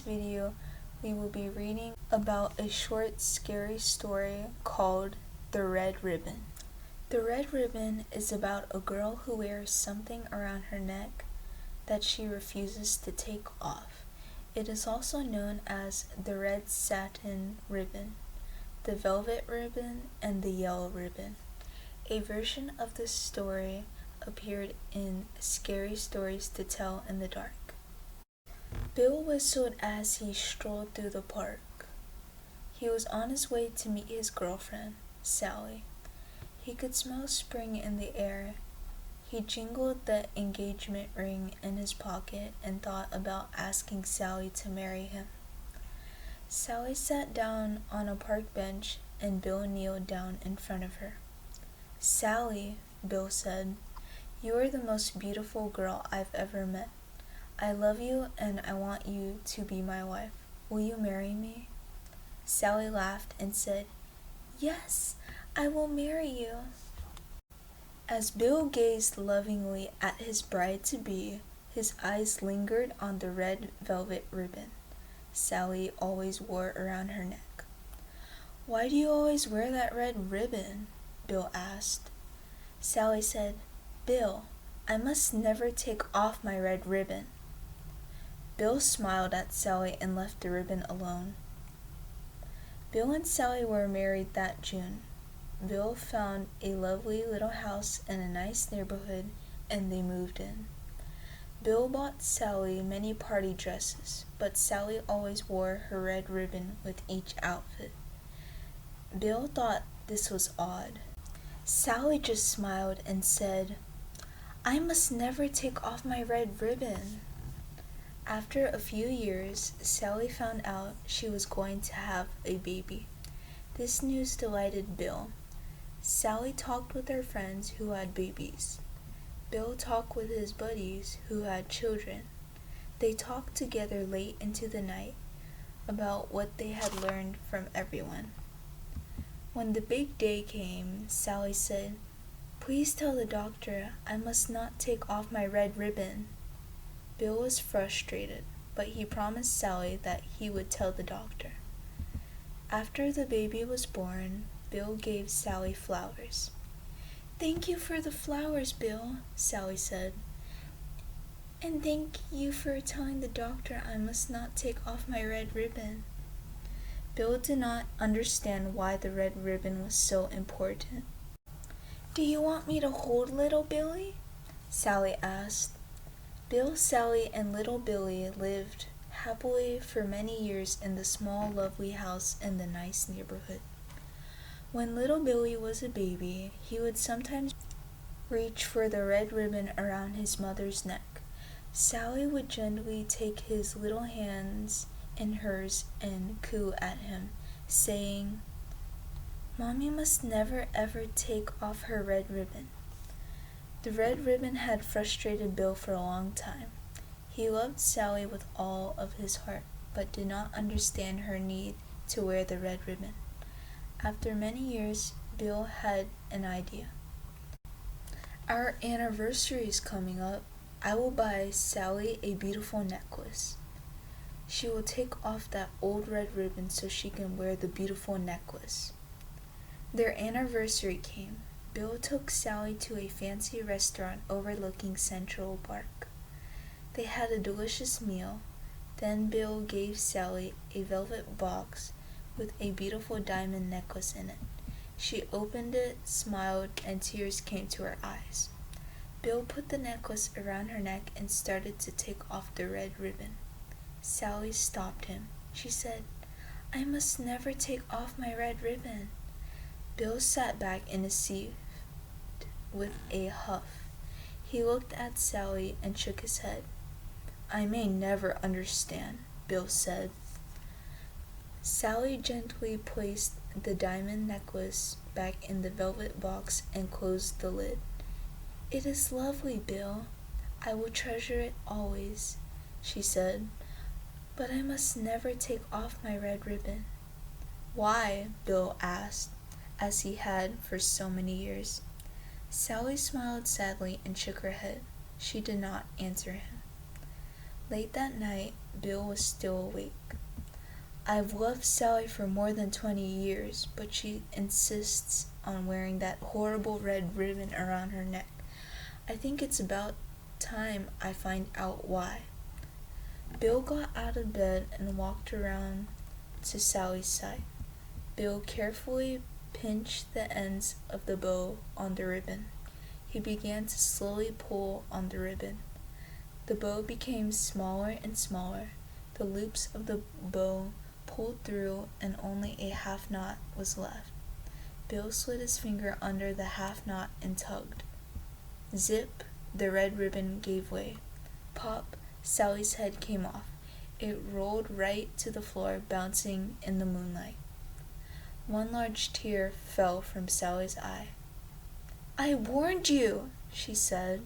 video, we will be reading about a short, scary story called The Red Ribbon. The Red Ribbon is about a girl who wears something around her neck that she refuses to take off. It is also known as the red satin ribbon, the velvet ribbon, and the yellow ribbon. A version of this story appeared in Scary Stories to Tell in the Dark. Bill whistled as he strolled through the park. He was on his way to meet his girlfriend, Sally. He could smell spring in the air. He jingled the engagement ring in his pocket and thought about asking Sally to marry him. Sally sat down on a park bench and Bill kneeled down in front of her. "Sally," Bill said, "you are the most beautiful girl I've ever met. I love you and I want you to be my wife. Will you marry me?" Sally laughed and said, "Yes, I will marry you." As Bill gazed lovingly at his bride-to-be, his eyes lingered on the red velvet ribbon Sally always wore around her neck. "Why do you always wear that red ribbon?" Bill asked. Sally said, "Bill, I must never take off my red ribbon." Bill smiled at Sally and left the ribbon alone. Bill and Sally were married that June. Bill found a lovely little house in a nice neighborhood and they moved in. Bill bought Sally many party dresses, but Sally always wore her red ribbon with each outfit. Bill thought this was odd. Sally just smiled and said, "I must never take off my red ribbon." After a few years, Sally found out she was going to have a baby. This news delighted Bill. Sally talked with her friends who had babies. Bill talked with his buddies who had children. They talked together late into the night about what they had learned from everyone. When the big day came, Sally said, "Please tell the doctor I must not take off my red ribbon." Bill was frustrated, but he promised Sally that he would tell the doctor. After the baby was born, Bill gave Sally flowers. "Thank you for the flowers, Bill," Sally said. "And thank you for telling the doctor I must not take off my red ribbon." Bill did not understand why the red ribbon was so important. "Do you want me to hold little Billy?" Sally asked. Bill, Sally, and little Billy lived happily for many years in the small, lovely house in the nice neighborhood. When little Billy was a baby, he would sometimes reach for the red ribbon around his mother's neck. Sally would gently take his little hands in hers and coo at him, saying, "Mommy must never ever take off her red ribbon." The red ribbon had frustrated Bill for a long time. He loved Sally with all of his heart, but did not understand her need to wear the red ribbon. After many years, Bill had an idea. "Our anniversary is coming up. I will buy Sally a beautiful necklace. She will take off that old red ribbon so she can wear the beautiful necklace." Their anniversary came. Bill took Sally to a fancy restaurant overlooking Central Park. They had a delicious meal. Then Bill gave Sally a velvet box with a beautiful diamond necklace in it. She opened it, smiled, and tears came to her eyes. Bill put the necklace around her neck and started to take off the red ribbon. Sally stopped him. She said, "I must never take off my red ribbon." Bill sat back in his seat with a huff. He looked at Sally and shook his head. "I may never understand," Bill said. Sally gently placed the diamond necklace back in the velvet box and closed the lid. "It is lovely, Bill. I will treasure it always," she said. "But I must never take off my red ribbon." "Why?" Bill asked, as he had for so many years. Sally smiled sadly and shook her head. She did not answer him. Late that night, Bill was still awake. "I've loved Sally for more than 20 years, but she insists on wearing that horrible red ribbon around her neck. I think it's about time I find out why." Bill got out of bed and walked around to Sally's side. Bill carefully pinched the ends of the bow on the ribbon. He began to slowly pull on the ribbon. The bow became smaller and smaller. The loops of the bow pulled through and only a half knot was left. Bill slid his finger under the half knot and tugged. Zip, the red ribbon gave way. Pop, Sally's head came off. It rolled right to the floor, bouncing in the moonlight. One large tear fell from Sally's eye. "I warned you," she said.